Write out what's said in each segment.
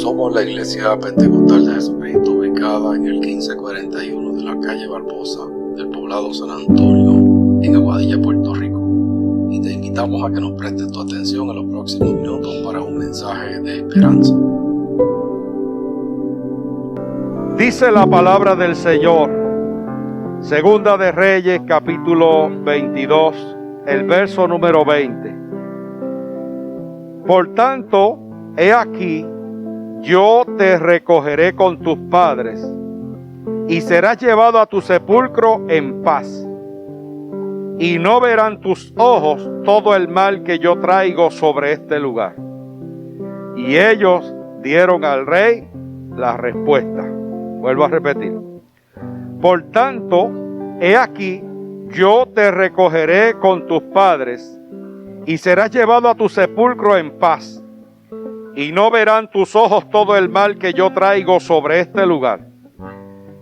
Somos la Iglesia Pentecostal de Jesucristo, ubicada en el 1541 de la calle Barbosa del poblado San Antonio, en Aguadilla, Puerto Rico. Y te invitamos a que nos prestes tu atención en los próximos minutos para un mensaje de esperanza. Dice la palabra del Señor, Segunda de Reyes, capítulo 22, el verso número 20. Por tanto, he aquí, yo te recogeré con tus padres, y serás llevado a tu sepulcro en paz. Y no verán tus ojos todo el mal que yo traigo sobre este lugar. Y ellos dieron al rey la respuesta. Vuelvo a repetir. Por tanto, he aquí, yo te recogeré con tus padres, y serás llevado a tu sepulcro en paz. Y no verán tus ojos todo el mal que yo traigo sobre este lugar.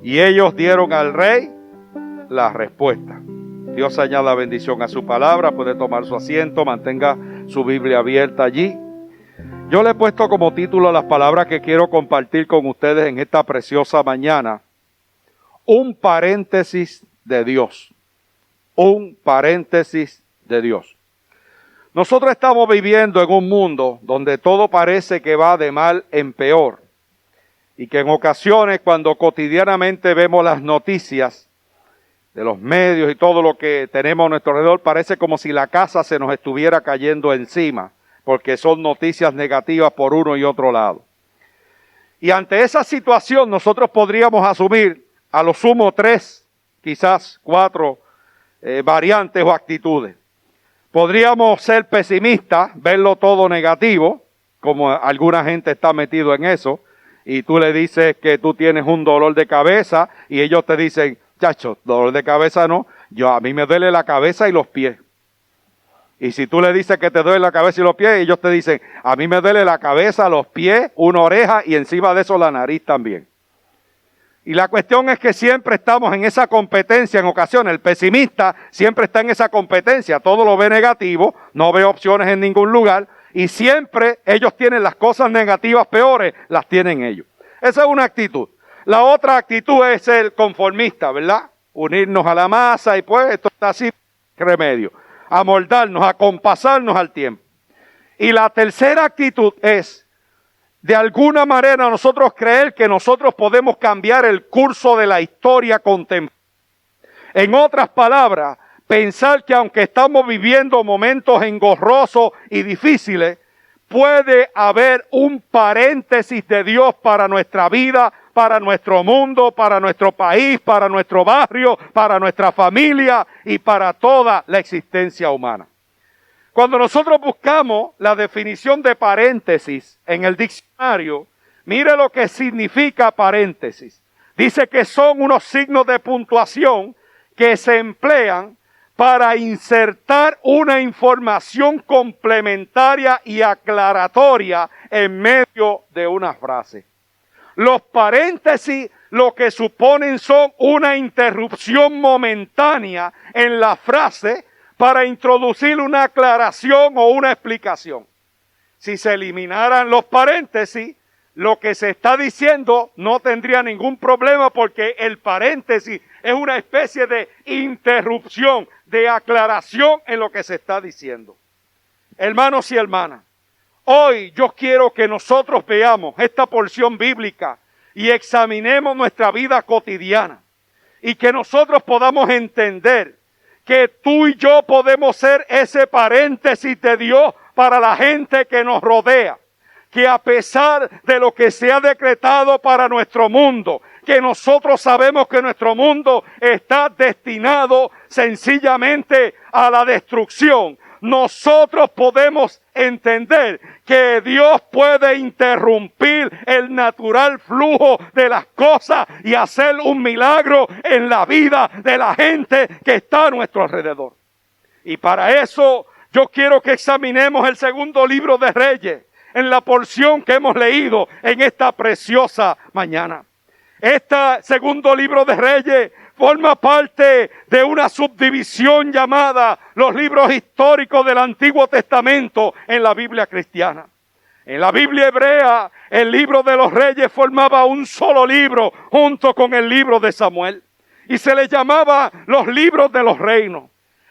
Y ellos dieron al rey la respuesta. Dios añada bendición a su palabra. Puede tomar su asiento, mantenga su Biblia abierta allí. Yo le he puesto como título las palabras que quiero compartir con ustedes en esta preciosa mañana. Un paréntesis de Dios. Un paréntesis de Dios. Nosotros estamos viviendo en un mundo donde todo parece que va de mal en peor. Y que en ocasiones, cuando cotidianamente vemos las noticias de los medios y todo lo que tenemos a nuestro alrededor, parece como si la casa se nos estuviera cayendo encima, porque son noticias negativas por uno y otro lado. Y ante esa situación nosotros podríamos asumir a lo sumo 3, quizás 4 variantes o actitudes. Podríamos ser pesimistas, verlo todo negativo, como alguna gente está metido en eso, y tú le dices que tú tienes un dolor de cabeza, y ellos te dicen, chacho, dolor de cabeza no, a mí me duele la cabeza y los pies. Y si tú le dices que te duele la cabeza y los pies, ellos te dicen, a mí me duele la cabeza, los pies, una oreja y encima de eso la nariz también. Y la cuestión es que siempre estamos en esa competencia en ocasiones. El pesimista siempre está en esa competencia, todo lo ve negativo, no ve opciones en ningún lugar y siempre ellos tienen las cosas negativas peores, las tienen ellos. Esa es una actitud. La otra actitud es el conformista, ¿verdad? Unirnos a la masa y pues esto está así, remedio. Amoldarnos, acompasarnos al tiempo. Y la tercera actitud es, de alguna manera, nosotros creer que nosotros podemos cambiar el curso de la historia contemporánea. En otras palabras, pensar que aunque estamos viviendo momentos engorrosos y difíciles, puede haber un paréntesis de Dios para nuestra vida, para nuestro mundo, para nuestro país, para nuestro barrio, para nuestra familia y para toda la existencia humana. Cuando nosotros buscamos la definición de paréntesis en el diccionario, mire lo que significa paréntesis. Dice que son unos signos de puntuación que se emplean para insertar una información complementaria y aclaratoria en medio de una frase. Los paréntesis lo que suponen son una interrupción momentánea en la frase para introducir una aclaración o una explicación. Si se eliminaran los paréntesis, lo que se está diciendo no tendría ningún problema porque el paréntesis es una especie de interrupción, de aclaración en lo que se está diciendo. Hermanos y hermanas, hoy yo quiero que nosotros veamos esta porción bíblica y examinemos nuestra vida cotidiana y que nosotros podamos entender que tú y yo podemos ser ese paréntesis de Dios para la gente que nos rodea. Que a pesar de lo que se ha decretado para nuestro mundo, que nosotros sabemos que nuestro mundo está destinado sencillamente a la destrucción, nosotros podemos entender que Dios puede interrumpir el natural flujo de las cosas y hacer un milagro en la vida de la gente que está a nuestro alrededor. Y para eso yo quiero que examinemos el segundo libro de Reyes, en la porción que hemos leído en esta preciosa mañana. Este segundo libro de Reyes forma parte de una subdivisión llamada los libros históricos del Antiguo Testamento en la Biblia cristiana. En la Biblia hebrea, el libro de los reyes formaba un solo libro junto con el libro de Samuel. Y se le llamaba los libros de los reinos.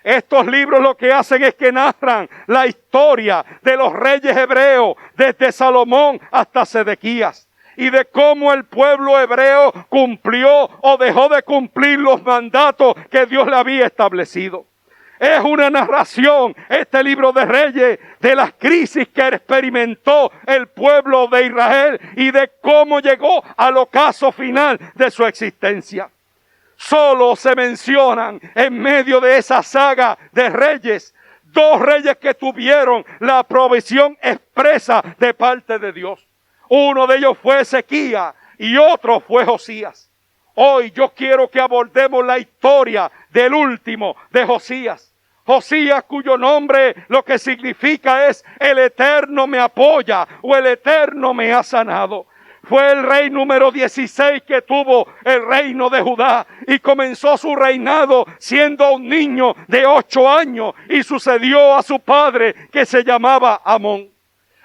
Estos libros lo que hacen es que narran la historia de los reyes hebreos, desde Salomón hasta Sedequías, y de cómo el pueblo hebreo cumplió o dejó de cumplir los mandatos que Dios le había establecido. Es una narración, este libro de Reyes, de las crisis que experimentó el pueblo de Israel y de cómo llegó al ocaso final de su existencia. Solo se mencionan en medio de esa saga de reyes, 2 reyes que tuvieron la provisión expresa de parte de Dios. Uno de ellos fue Ezequías y otro fue Josías. Hoy yo quiero que abordemos la historia del último de Josías. Josías, cuyo nombre lo que significa es el Eterno me apoya o el Eterno me ha sanado. Fue el rey número 16 que tuvo el reino de Judá y comenzó su reinado siendo un niño de 8 años y sucedió a su padre que se llamaba Amón.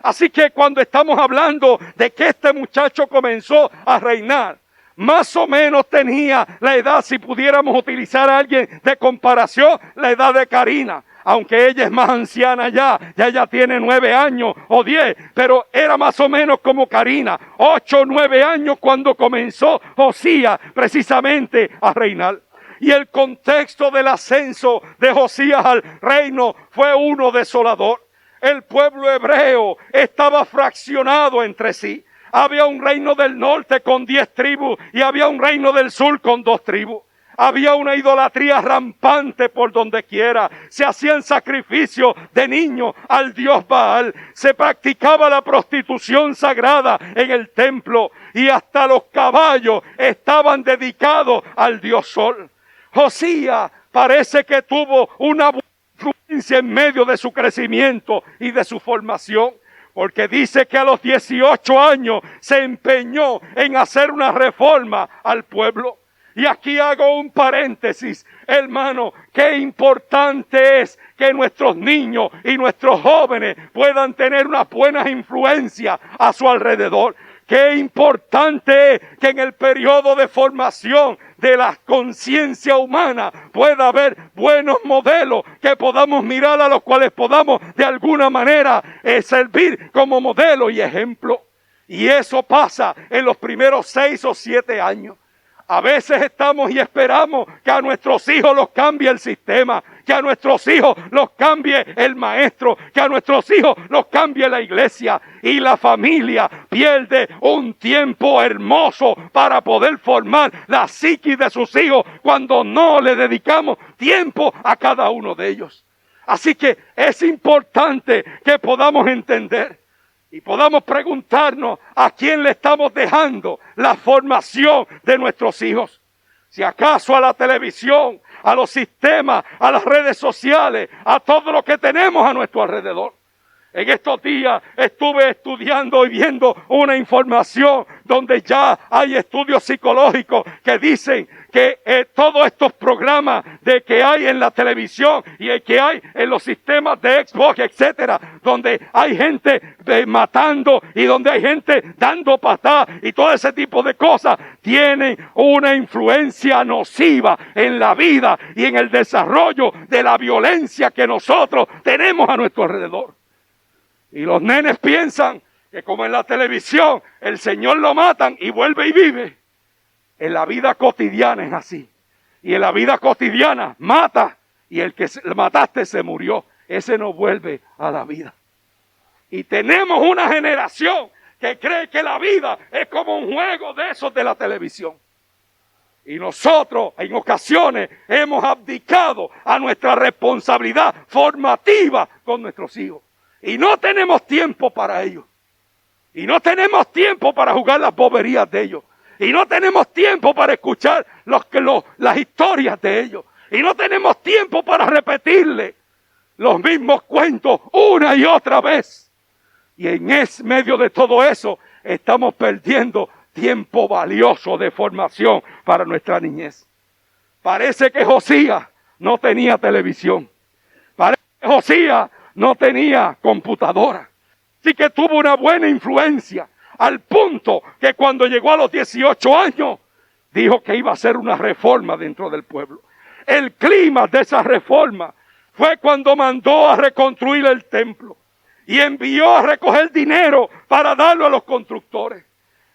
Así que cuando estamos hablando de que este muchacho comenzó a reinar, más o menos tenía la edad, si pudiéramos utilizar a alguien de comparación, la edad de Karina. Aunque ella es más anciana ya ella tiene 9 años o 10, pero era más o menos como Karina, 8 o 9 años cuando comenzó Josías precisamente a reinar. Y el contexto del ascenso de Josías al reino fue uno desolador. El pueblo hebreo estaba fraccionado entre sí. Había un reino del norte con 10 tribus y había un reino del sur con 2 tribus. Había una idolatría rampante por donde quiera. Se hacían sacrificios de niños al dios Baal. Se practicaba la prostitución sagrada en el templo. Y hasta los caballos estaban dedicados al dios Sol. Josías parece que tuvo una buena influencia en medio de su crecimiento y de su formación. Porque dice que a los 18 años se empeñó en hacer una reforma al pueblo. Y aquí hago un paréntesis, hermano, qué importante es que nuestros niños y nuestros jóvenes puedan tener una buena influencia a su alrededor. Qué importante es que en el periodo de formación de la conciencia humana pueda haber buenos modelos que podamos mirar, a los cuales podamos de alguna manera servir como modelo y ejemplo. Y eso pasa en los primeros 6 o 7 años. A veces estamos y esperamos que a nuestros hijos los cambie el sistema, que a nuestros hijos los cambie el maestro, que a nuestros hijos los cambie la iglesia. Y la familia pierde un tiempo hermoso para poder formar la psiquis de sus hijos cuando no le dedicamos tiempo a cada uno de ellos. Así que es importante que podamos entender y podamos preguntarnos a quién le estamos dejando la formación de nuestros hijos. Si acaso a la televisión, a los sistemas, a las redes sociales, a todo lo que tenemos a nuestro alrededor. En estos días estuve estudiando y viendo una información donde ya hay estudios psicológicos que dicen que todos estos programas de que hay en la televisión y que hay en los sistemas de Xbox, etcétera, donde hay gente matando y donde hay gente dando patadas y todo ese tipo de cosas, tienen una influencia nociva en la vida y en el desarrollo de la violencia que nosotros tenemos a nuestro alrededor. Y los nenes piensan que como en la televisión el Señor lo matan y vuelve y vive. En la vida cotidiana es así. Y en la vida cotidiana mata y el que mataste se murió. Ese no vuelve a la vida. Y tenemos una generación que cree que la vida es como un juego de esos de la televisión. Y nosotros en ocasiones hemos abdicado a nuestra responsabilidad formativa con nuestros hijos. Y no tenemos tiempo para ellos. Y no tenemos tiempo para jugar las boberías de ellos. Y no tenemos tiempo para escuchar las historias de ellos. Y no tenemos tiempo para repetirle los mismos cuentos una y otra vez. Y en medio de todo eso estamos perdiendo tiempo valioso de formación para nuestra niñez. Parece que Josías no tenía televisión. Parece que Josías no tenía computadora. Sí que tuvo una buena influencia, al punto que cuando llegó a los 18 años, dijo que iba a hacer una reforma dentro del pueblo. El clima de esa reforma fue cuando mandó a reconstruir el templo y envió a recoger dinero para darlo a los constructores.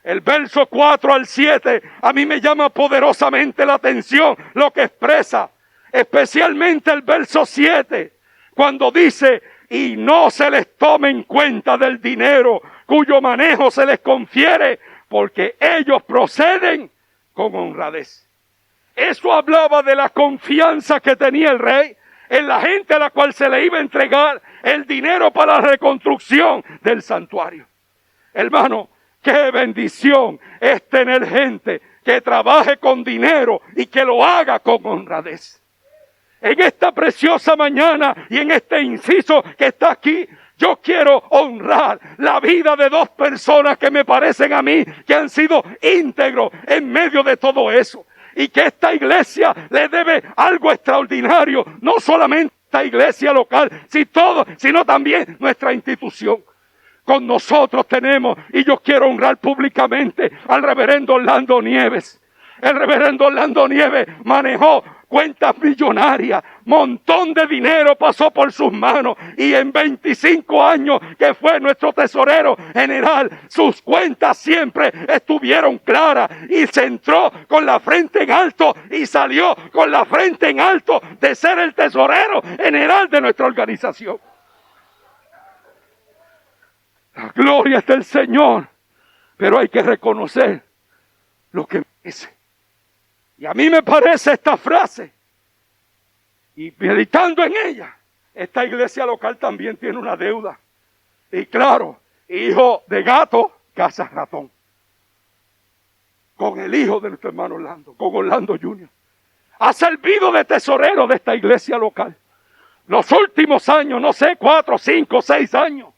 El verso 4 al 7 a mí me llama poderosamente la atención lo que expresa, especialmente el verso 7, cuando dice: y no se les tome en cuenta del dinero cuyo manejo se les confiere, porque ellos proceden con honradez. Eso hablaba de la confianza que tenía el rey en la gente a la cual se le iba a entregar el dinero para la reconstrucción del santuario. Hermano, qué bendición es tener gente que trabaje con dinero y que lo haga con honradez. En esta preciosa mañana y en este inciso que está aquí, yo quiero honrar la vida de dos personas que me parecen a mí que han sido íntegros en medio de todo eso. Y que esta iglesia le debe algo extraordinario, no solamente esta iglesia local, sino también nuestra institución. Con nosotros tenemos, y yo quiero honrar públicamente al reverendo Orlando Nieves. El reverendo Orlando Nieves manejó cuentas millonarias, montón de dinero pasó por sus manos, y en 25 años que fue nuestro tesorero general, sus cuentas siempre estuvieron claras, y se entró con la frente en alto y salió con la frente en alto de ser el tesorero general de nuestra organización. La gloria es del Señor, pero hay que reconocer lo que dice. Y a mí me parece esta frase, y meditando en ella, esta iglesia local también tiene una deuda. Y claro, hijo de gato, caza ratón. Con el hijo de nuestro hermano Orlando, con Orlando Jr. Ha servido de tesorero de esta iglesia local. Los últimos años, no sé, 4, 5, 6 años.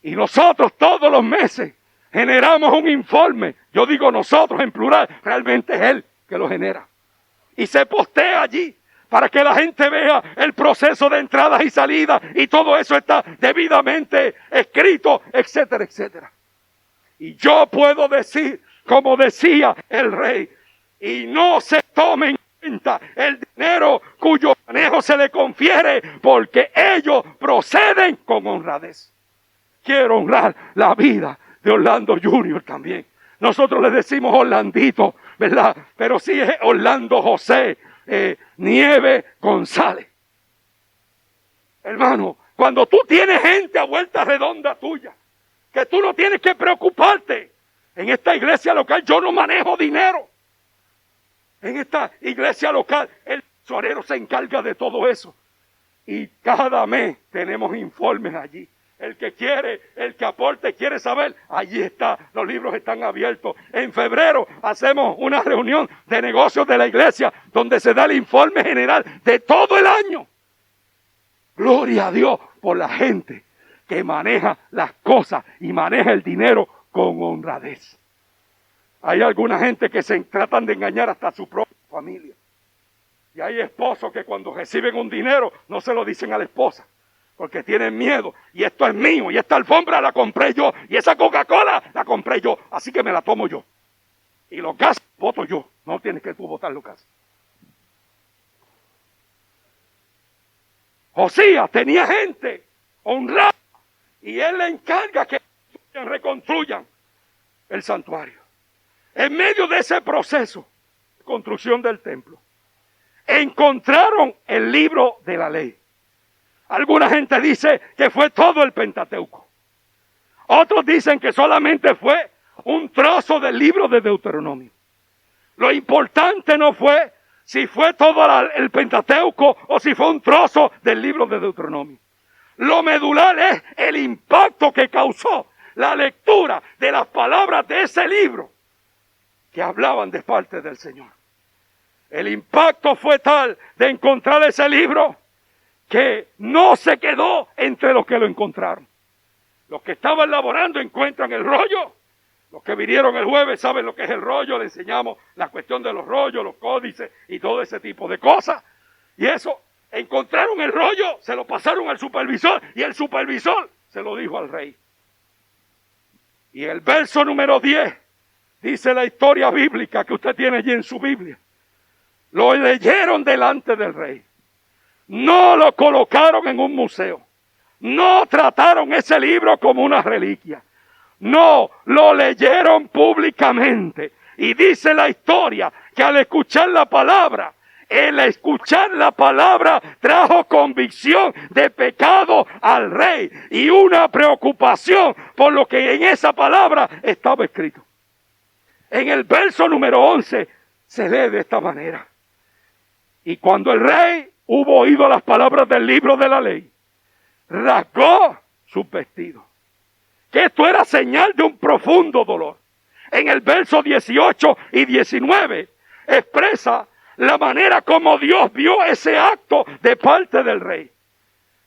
Y nosotros todos los meses generamos un informe. Yo digo nosotros en plural, realmente es él que lo genera. Y se postea allí para que la gente vea el proceso de entradas y salidas, y todo eso está debidamente escrito, etcétera, etcétera. Y yo puedo decir, como decía el rey, y no se tome en cuenta el dinero cuyo manejo se le confiere, porque ellos proceden con honradez. Quiero honrar la vida de Orlando Jr. también. Nosotros le decimos Orlandito, ¿verdad? Pero sí es Orlando José Nieves González. Hermano, cuando tú tienes gente a vuelta redonda tuya, que tú no tienes que preocuparte. En esta iglesia local yo no manejo dinero. En esta iglesia local el tesorero se encarga de todo eso. Y cada mes tenemos informes allí. El que quiere, el que aporte, quiere saber, allí está, los libros están abiertos. En febrero hacemos una reunión de negocios de la iglesia donde se da el informe general de todo el año. Gloria a Dios por la gente que maneja las cosas y maneja el dinero con honradez. Hay alguna gente que se tratan de engañar hasta a su propia familia. Y hay esposos que cuando reciben un dinero no se lo dicen a la esposa, porque tienen miedo. Y esto es mío, y esta alfombra la compré yo, y esa Coca-Cola la compré yo, así que me la tomo yo. Y los gases voto yo, no tienes que tú votar los gases. Josías tenía gente honrada, y él le encarga que reconstruyan el santuario. En medio de ese proceso de construcción del templo, encontraron el libro de la ley. Alguna gente dice que fue todo el Pentateuco. Otros dicen que solamente fue un trozo del libro de Deuteronomio. Lo importante no fue si fue todo el Pentateuco o si fue un trozo del libro de Deuteronomio. Lo medular es el impacto que causó la lectura de las palabras de ese libro que hablaban de parte del Señor. El impacto fue tal de encontrar ese libro que no se quedó entre los que lo encontraron. Los que estaban laborando encuentran el rollo. Los que vinieron el jueves saben lo que es el rollo. Le enseñamos la cuestión de los rollos, los códices y todo ese tipo de cosas. Y eso, encontraron el rollo, se lo pasaron al supervisor y el supervisor se lo dijo al rey. Y el verso número 10 dice la historia bíblica que usted tiene allí en su Biblia. Lo leyeron delante del rey. No lo colocaron en un museo. No trataron ese libro como una reliquia. No, lo leyeron públicamente. Y dice la historia que al escuchar la palabra, el escuchar la palabra trajo convicción de pecado al rey y una preocupación por lo que en esa palabra estaba escrito. En el verso número 11 se lee de esta manera. Y cuando el rey hubo oído las palabras del libro de la ley, rasgó sus vestidos. Que esto era señal de un profundo dolor. En el verso 18 y 19 expresa la manera como Dios vio ese acto de parte del rey.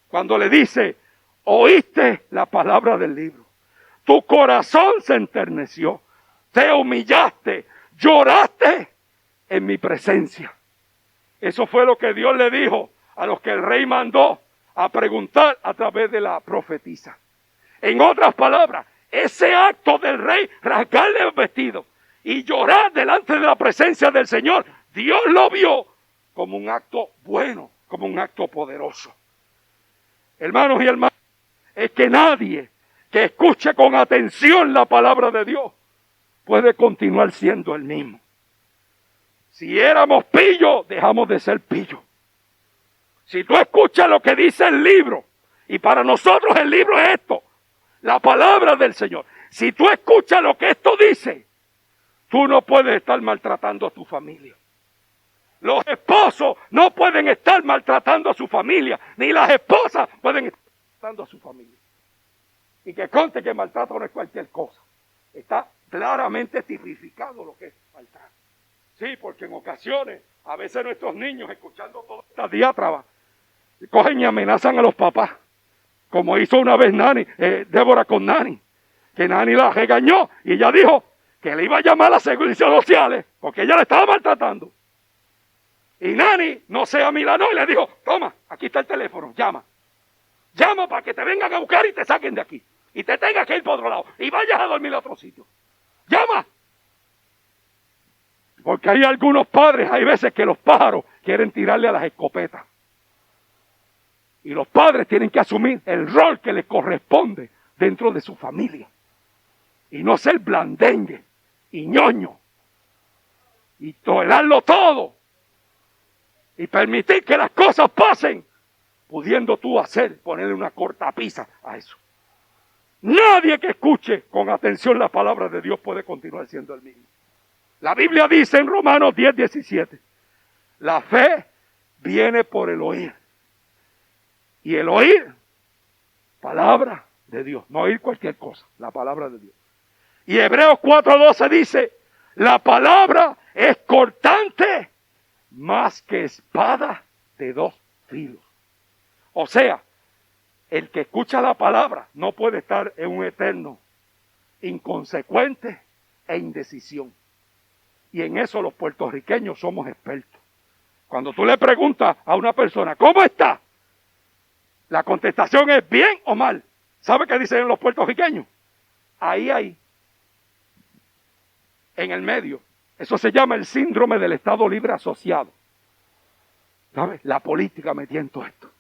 Cuando le dice, oíste la palabra del libro, tu corazón se enterneció, te humillaste, lloraste en mi presencia. Eso fue lo que Dios le dijo a los que el rey mandó a preguntar a través de la profetisa. En otras palabras, ese acto del rey, rasgarle el vestido y llorar delante de la presencia del Señor, Dios lo vio como un acto bueno, como un acto poderoso. Hermanos y hermanas, es que nadie que escuche con atención la palabra de Dios puede continuar siendo el mismo. Si éramos pillos, dejamos de ser pillos. Si tú escuchas lo que dice el libro, y para nosotros el libro es esto, la palabra del Señor. Si tú escuchas lo que esto dice, tú no puedes estar maltratando a tu familia. Los esposos no pueden estar maltratando a su familia, ni las esposas pueden estar maltratando a su familia. Y que conste que maltrato no es cualquier cosa. Está claramente tipificado lo que es maltrato. Sí, porque en ocasiones, a veces nuestros niños, escuchando todas estas diátrabas, cogen y amenazan a los papás. Como hizo una vez Débora con Nani, que Nani la regañó y ella dijo que le iba a llamar a las servicios sociales porque ella le estaba maltratando. Y Nani no se amilanó y le dijo, toma, aquí está el teléfono, llama. Llama para que te vengan a buscar y te saquen de aquí. Y te tengas que ir por otro lado y vayas a dormir a otro sitio. Llama. Porque hay algunos padres, hay veces que los pájaros quieren tirarle a las escopetas. Y los padres tienen que asumir el rol que les corresponde dentro de su familia. Y no ser blandengue y ñoño. Y tolerarlo todo. Y permitir que las cosas pasen. Pudiendo tú ponerle una cortapisa a eso. Nadie que escuche con atención la palabra de Dios puede continuar siendo el mismo. La Biblia dice en Romanos 10:17. La fe viene por el oír. Y el oír, palabra de Dios. No oír cualquier cosa, la palabra de Dios. Y Hebreos 4:12 dice, la palabra es cortante más que espada de dos filos. O sea, el que escucha la palabra no puede estar en un eterno inconsecuente e indecisión. Y en eso los puertorriqueños somos expertos. Cuando tú le preguntas a una persona, ¿cómo está? La contestación es bien o mal. ¿Sabe qué dicen los puertorriqueños? Ahí. En el medio. Eso se llama el síndrome del Estado Libre Asociado. ¿Sabe? La política metía en todo esto.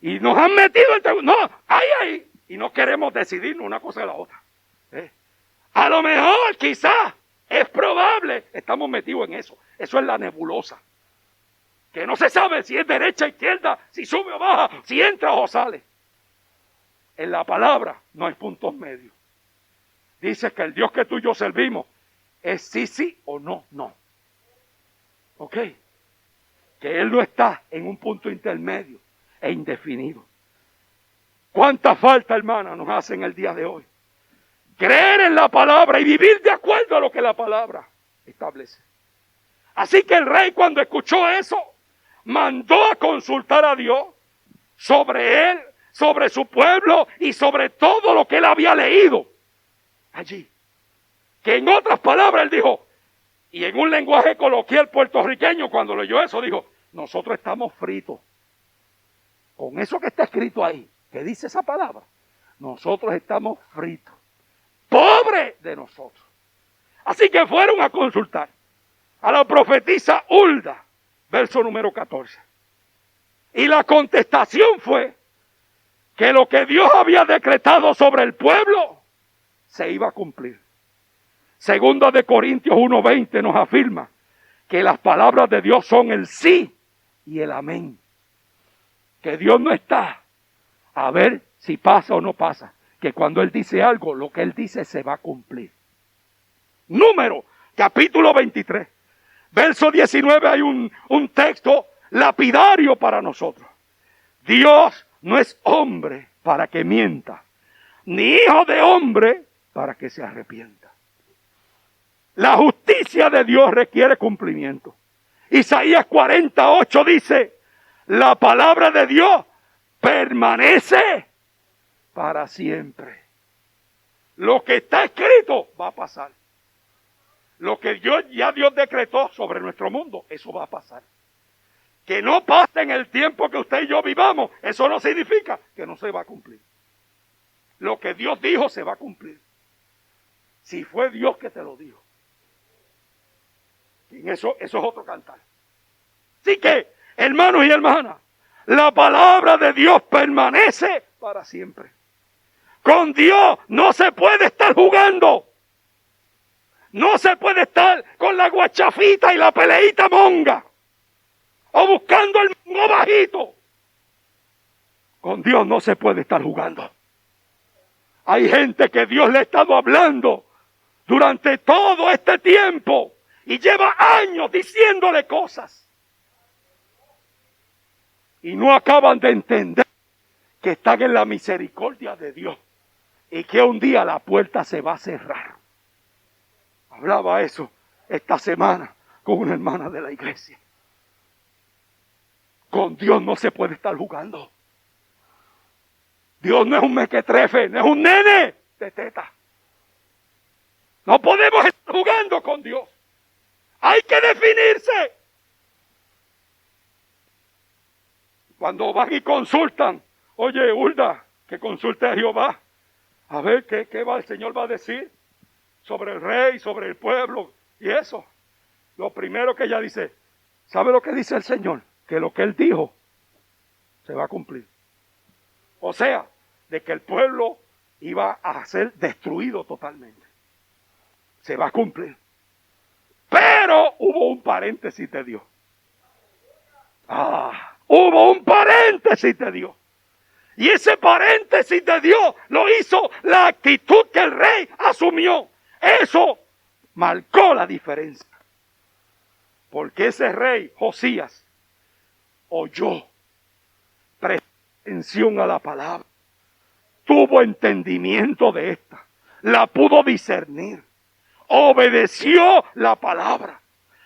Y nos han metido en... No, ahí. Y no queremos decidirnos una cosa de la otra. A lo mejor, quizás, es probable, estamos metidos en eso. Eso es la nebulosa. Que no se sabe si es derecha o izquierda, si sube o baja, si entra o sale. En la palabra no hay puntos medios. Dice que el Dios que tú y yo servimos es sí o no. ¿Ok? Que Él no está en un punto intermedio e indefinido. ¿Cuánta falta, hermana, nos hace en el día de hoy? Creer en la palabra y vivir de acuerdo a lo que la palabra establece. Así que el rey, cuando escuchó eso, mandó a consultar a Dios sobre él, sobre su pueblo y sobre todo lo que él había leído allí. Que en otras palabras él dijo, y en un lenguaje coloquial puertorriqueño, cuando leyó eso, dijo, nosotros estamos fritos. Con eso que está escrito ahí, que dice esa palabra, nosotros estamos fritos. ¡Pobre de nosotros! Así que fueron a consultar a la profetisa Hulda, verso número 14. Y la contestación fue que lo que Dios había decretado sobre el pueblo se iba a cumplir. Segunda de Corintios 1:20 nos afirma que las palabras de Dios son el sí y el amén. Que Dios no está a ver si pasa o no pasa. Que cuando Él dice algo, lo que Él dice se va a cumplir. Número, capítulo 23, verso 19, hay un texto lapidario para nosotros. Dios no es hombre para que mienta, ni hijo de hombre para que se arrepienta. La justicia de Dios requiere cumplimiento. Isaías 48 dice, la palabra de Dios permanece para siempre. Lo que está escrito va a pasar. Lo que Dios decretó sobre nuestro mundo, eso va a pasar. Que no pase en el tiempo que usted y yo vivamos, eso no significa que no se va a cumplir. Lo que Dios dijo se va a cumplir. Si fue Dios que te lo dijo. Y eso es otro cantar. Así que, hermanos y hermanas, la palabra de Dios permanece para siempre. Con Dios no se puede estar jugando. No se puede estar con la guachafita y la peleita monga. O buscando el mongo bajito. Con Dios no se puede estar jugando. Hay gente que Dios le ha estado hablando durante todo este tiempo. Y lleva años diciéndole cosas. Y no acaban de entender que están en la misericordia de Dios. Y que un día la puerta se va a cerrar. Hablaba eso esta semana con una hermana de la iglesia. Con Dios no se puede estar jugando. Dios no es un mequetrefe, no es un nene de teta. No podemos estar jugando con Dios. Hay que definirse. Cuando van y consultan, oye, Hulda, que consulte a Jehová. A ver qué el Señor va a decir sobre el rey, sobre el pueblo y eso. Lo primero que ella dice, ¿sabe lo que dice el Señor? Que lo que Él dijo se va a cumplir. O sea, de que el pueblo iba a ser destruido totalmente. Se va a cumplir. Pero hubo un paréntesis de Dios. Hubo un paréntesis de Dios. Y ese paréntesis de Dios lo hizo la actitud que el rey asumió. Eso marcó la diferencia. Porque ese rey, Josías, oyó, prestó atención a la palabra, tuvo entendimiento de esta, la pudo discernir, obedeció la palabra,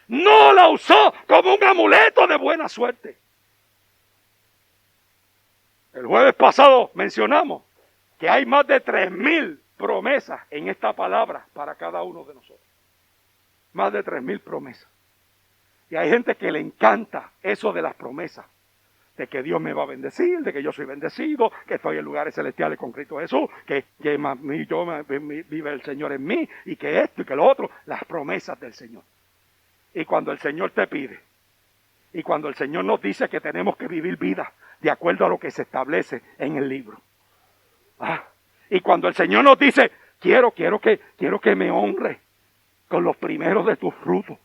no la usó como un amuleto de buena suerte. El jueves pasado mencionamos que hay más de 3,000 promesas en esta palabra para cada uno de nosotros. Más de 3,000 promesas. Y hay gente que le encanta eso de las promesas. De que Dios me va a bendecir, de que yo soy bendecido, que estoy en lugares celestiales con Cristo Jesús, que vive el Señor en mí, y que esto y que lo otro. Las promesas del Señor. Y cuando el Señor te pide, y cuando el Señor nos dice que tenemos que vivir vida de acuerdo a lo que se establece en el libro. Y cuando el Señor nos dice, quiero que me honre con los primeros de tus frutos.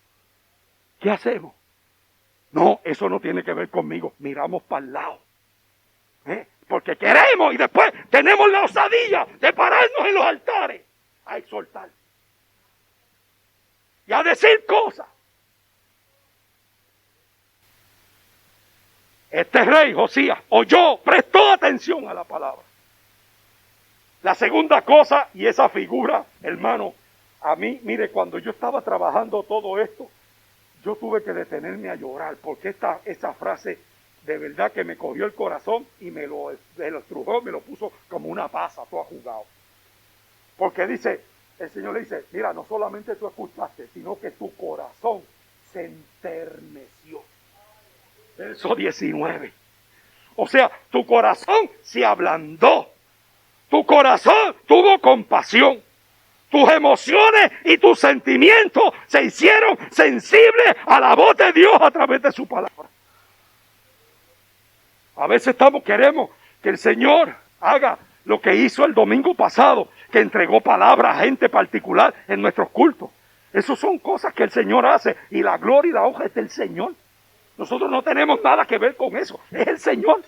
¿Qué hacemos? No, eso no tiene que ver conmigo. Miramos para el lado. Porque queremos y después tenemos la osadía de pararnos en los altares a exhortar. Y a decir cosas. Este rey, Josías, oyó, prestó atención a la palabra. La segunda cosa, y esa figura, hermano, a mí, mire, cuando yo estaba trabajando todo esto, yo tuve que detenerme a llorar, porque esa frase de verdad que me cogió el corazón y me lo estrujó, me lo puso como una pasa, todo jugado. Porque dice, el Señor le dice, mira, no solamente tú escuchaste, sino que tu corazón se enterneció. Verso 19. O sea, tu corazón se ablandó. Tu corazón tuvo compasión. Tus emociones y tus sentimientos se hicieron sensibles a la voz de Dios a través de su palabra. A veces queremos que el Señor haga lo que hizo el domingo pasado, que entregó palabra a gente particular en nuestros cultos. Esas son cosas que el Señor hace y la gloria y la honra es del Señor. Nosotros no tenemos nada que ver con eso, es el Señor.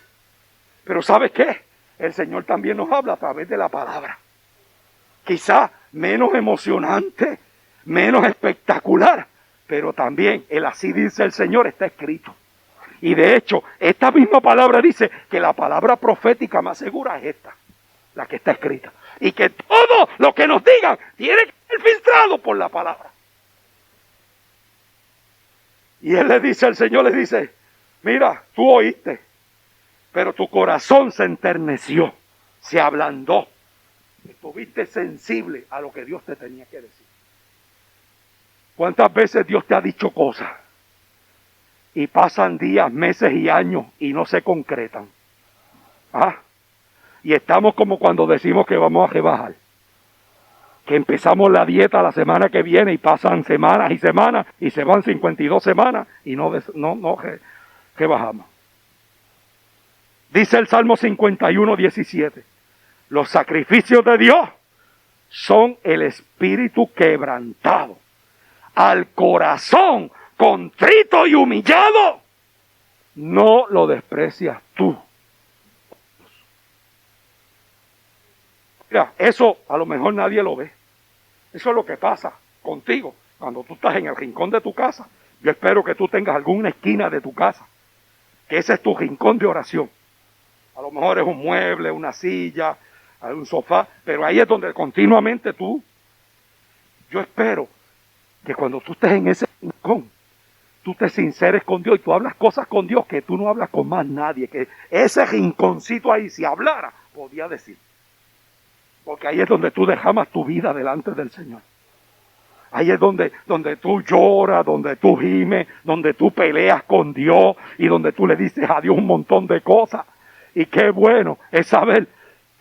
Pero ¿sabes qué? El Señor también nos habla a través de la palabra. Quizá menos emocionante, menos espectacular, pero también el así dice el Señor está escrito. Y de hecho, esta misma palabra dice que la palabra profética más segura es esta, la que está escrita. Y que todo lo que nos digan tiene que ser filtrado por la palabra. Y él le dice, el Señor le dice, mira, tú oíste, pero tu corazón se enterneció, se ablandó. Estuviste sensible a lo que Dios te tenía que decir. ¿Cuántas veces Dios te ha dicho cosas? Y pasan días, meses y años y no se concretan. ¿Ah? Y estamos como cuando decimos que vamos a rebajar. Que empezamos la dieta la semana que viene y pasan semanas y semanas y se van 52 semanas y no rebajamos. Dice el Salmo 51, 17. Los sacrificios de Dios son el espíritu quebrantado. Al corazón contrito y humillado, no lo desprecias tú. Mira, eso a lo mejor nadie lo ve. Eso es lo que pasa contigo cuando tú estás en el rincón de tu casa. Yo espero que tú tengas alguna esquina de tu casa, que ese es tu rincón de oración. A lo mejor es un mueble, una silla, un sofá, pero ahí es donde continuamente yo espero que cuando tú estés en ese rincón, tú te sinceres con Dios y tú hablas cosas con Dios que tú no hablas con más nadie, que ese rinconcito ahí, si hablara, podía decir. Porque ahí es donde tú derramas tu vida delante del Señor. Ahí es donde tú lloras, donde tú gimes, donde tú peleas con Dios y donde tú le dices a Dios un montón de cosas. Y qué bueno es saber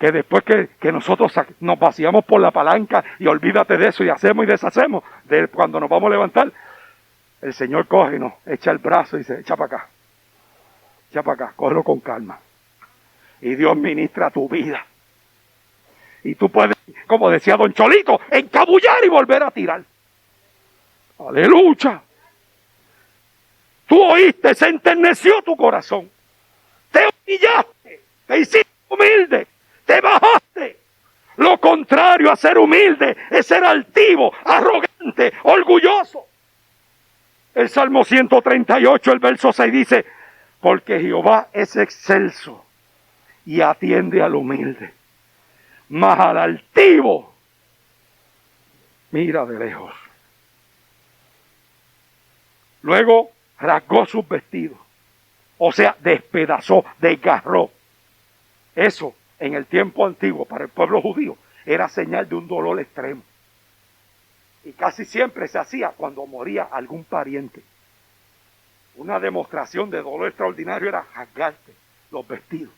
que después que nosotros nos vaciamos por la palanca y olvídate de eso y hacemos y deshacemos, cuando nos vamos a levantar, el Señor coge y nos echa el brazo y dice, echa para acá, cógelo con calma. Y Dios ministra tu vida. Y tú puedes, como decía Don Cholito, encabullar y volver a tirar. ¡Aleluya! Tú oíste, se enterneció tu corazón. Te humillaste, te hiciste humilde, te bajaste. Lo contrario a ser humilde es ser altivo, arrogante, orgulloso. El Salmo 138, el verso 6 dice, porque Jehová es excelso y atiende al humilde, mas al altivo mira de lejos. Luego rasgó sus vestidos, o sea, despedazó, desgarró. Eso en el tiempo antiguo para el pueblo judío era señal de un dolor extremo. Y casi siempre se hacía cuando moría algún pariente. Una demostración de dolor extraordinario era rasgarte los vestidos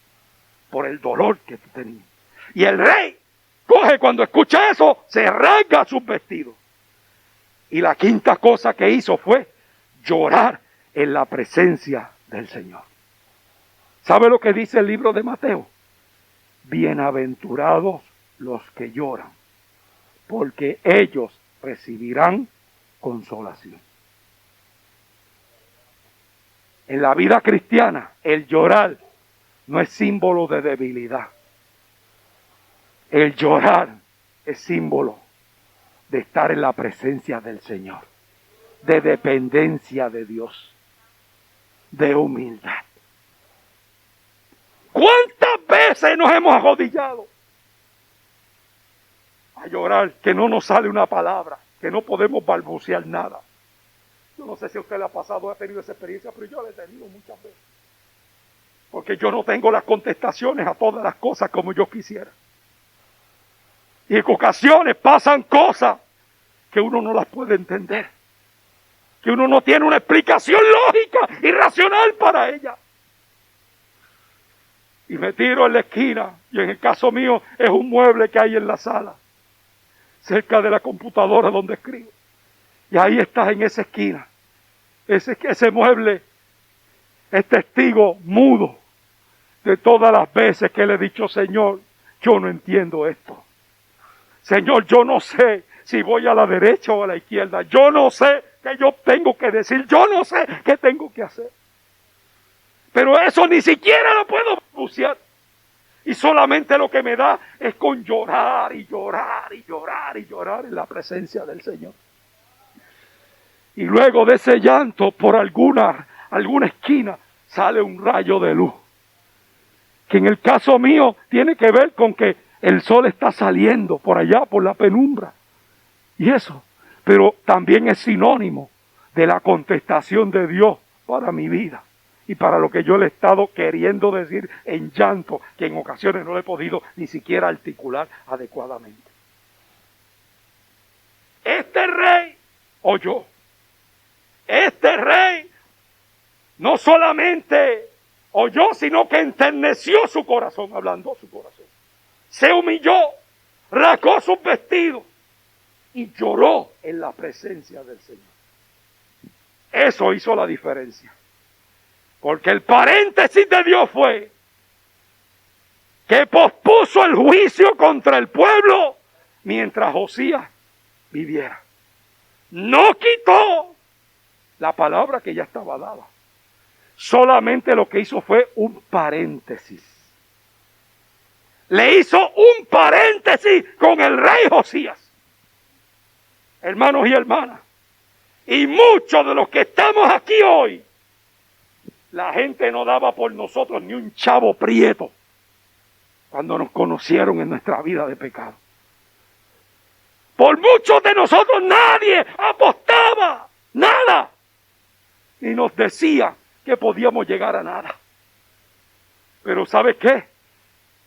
por el dolor que tú tenías. Y el rey coge cuando escucha eso, se rasga sus vestidos. Y la quinta cosa que hizo fue llorar en la presencia del Señor. ¿Sabe lo que dice el libro de Mateo? Bienaventurados los que lloran, porque ellos recibirán consolación. En la vida cristiana, el llorar no es símbolo de debilidad. El llorar es símbolo de estar en la presencia del Señor, de dependencia de Dios, de humildad. ¿Cuántas veces nos hemos arrodillado a llorar que no nos sale una palabra, que no podemos balbucear nada? Yo no sé si a usted le ha pasado o ha tenido esa experiencia, pero yo la he tenido muchas veces. Porque yo no tengo las contestaciones a todas las cosas como yo quisiera. Y en ocasiones pasan cosas que uno no las puede entender. Que uno no tiene una explicación lógica y racional para ellas. y me tiro en la esquina, y en el caso mío es un mueble que hay en la sala, cerca de la computadora donde escribo. Y ahí estás en esa esquina. Ese mueble es testigo mudo de todas las veces que le he dicho, Señor, yo no entiendo esto. Señor, yo no sé si voy a la derecha o a la izquierda. Yo no sé qué yo tengo que decir. Yo no sé qué tengo que hacer. Pero eso ni siquiera lo puedo pronunciar. Y solamente lo que me da es con llorar y llorar y llorar y llorar en la presencia del Señor. Y luego de ese llanto, por alguna esquina, sale un rayo de luz. Que en el caso mío tiene que ver con que el sol está saliendo por allá, por la penumbra. Y eso. Pero también es sinónimo de la contestación de Dios para mi vida. Y para lo que yo le he estado queriendo decir en llanto, que en ocasiones no le he podido ni siquiera articular adecuadamente. Este rey oyó. Este rey no solamente oyó, sino que enterneció su corazón, ablandó su corazón. Se humilló, rasgó sus vestidos y lloró en la presencia del Señor. Eso hizo la diferencia. Porque el paréntesis de Dios fue que pospuso el juicio contra el pueblo mientras Josías viviera. No quitó la palabra que ya estaba dada. Solamente lo que hizo fue un paréntesis. Le hizo un paréntesis con el rey Josías. Hermanos y hermanas, y muchos de los que estamos aquí hoy, la gente no daba por nosotros ni un chavo prieto cuando nos conocieron en nuestra vida de pecado. Por muchos de nosotros nadie apostaba nada y nos decía que podíamos llegar a nada. Pero ¿sabes qué?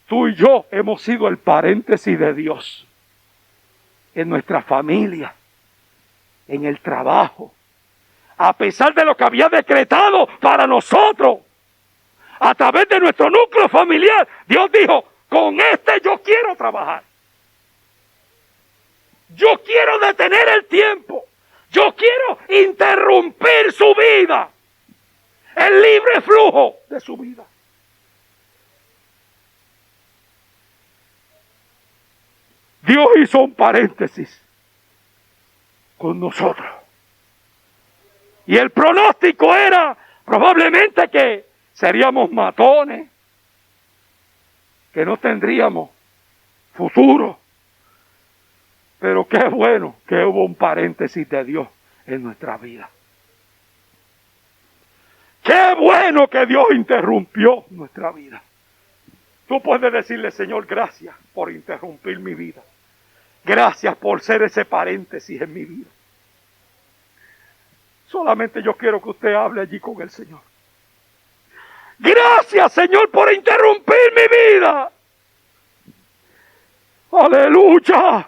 Tú y yo hemos sido el paréntesis de Dios en nuestra familia, en el trabajo, a pesar de lo que había decretado para nosotros, a través de nuestro núcleo familiar. Dios dijo, con este yo quiero trabajar. Yo quiero detener el tiempo. Yo quiero interrumpir su vida, el libre flujo de su vida. Dios hizo un paréntesis con nosotros. Y el pronóstico era probablemente que seríamos matones, que no tendríamos futuro. Pero qué bueno que hubo un paréntesis de Dios en nuestra vida. Qué bueno que Dios interrumpió nuestra vida. Tú puedes decirle, Señor, gracias por interrumpir mi vida. Gracias por ser ese paréntesis en mi vida. Solamente yo quiero que usted hable allí con el Señor. Gracias, Señor, por interrumpir mi vida. Aleluya.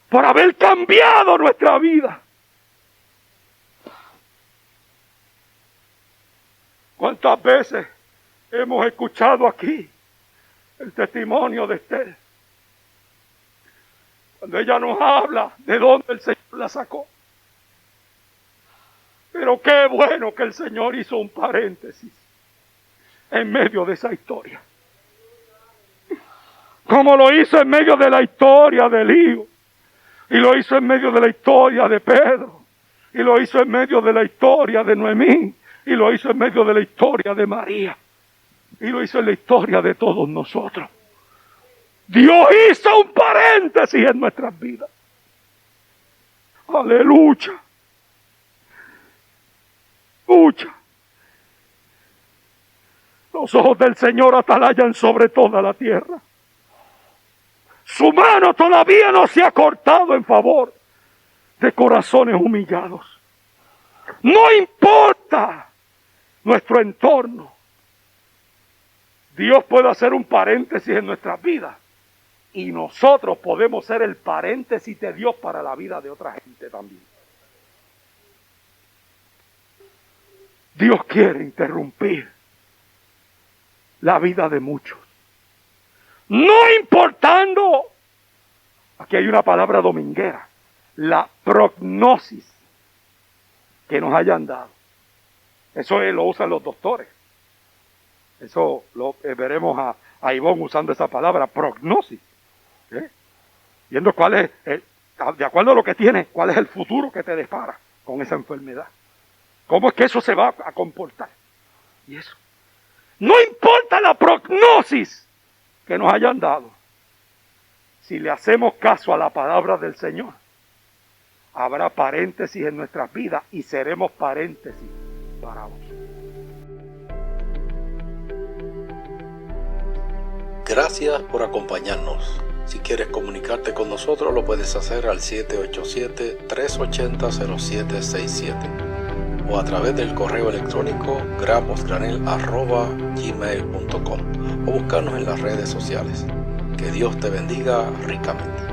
Por haber cambiado nuestra vida. ¿Cuántas veces hemos escuchado aquí el testimonio de Esther? Cuando ella nos habla de dónde el Señor la sacó. Pero qué bueno que el Señor hizo un paréntesis en medio de esa historia. Como lo hizo en medio de la historia de Elías. Y lo hizo en medio de la historia de Pedro. Y lo hizo en medio de la historia de Noemí. Y lo hizo en medio de la historia de María. Y lo hizo en la historia de todos nosotros. Dios hizo un paréntesis en nuestras vidas. Aleluya. Aleluya. Los ojos del Señor atalayan sobre toda la tierra. Su mano todavía no se ha cortado en favor de corazones humillados. No importa nuestro entorno. Dios puede hacer un paréntesis en nuestras vidas. Y nosotros podemos ser el paréntesis de Dios para la vida de otra gente también. Dios quiere interrumpir la vida de muchos. No importando, aquí hay una palabra dominguera, la prognosis que nos hayan dado. Eso lo usan los doctores. Eso lo veremos a Ivonne usando esa palabra, prognosis. Viendo cuál es, de acuerdo a lo que tienes, cuál es el futuro que te depara con esa enfermedad. ¿Cómo es que eso se va a comportar? Y eso. No importa la prognosis que nos hayan dado. Si le hacemos caso a la palabra del Señor, habrá paréntesis en nuestras vidas y seremos paréntesis para otros. Gracias por acompañarnos. Si quieres comunicarte con nosotros, lo puedes hacer al 787-380-0767 o a través del correo electrónico gramosgranel@gmail.com o buscarnos en las redes sociales. Que Dios te bendiga ricamente.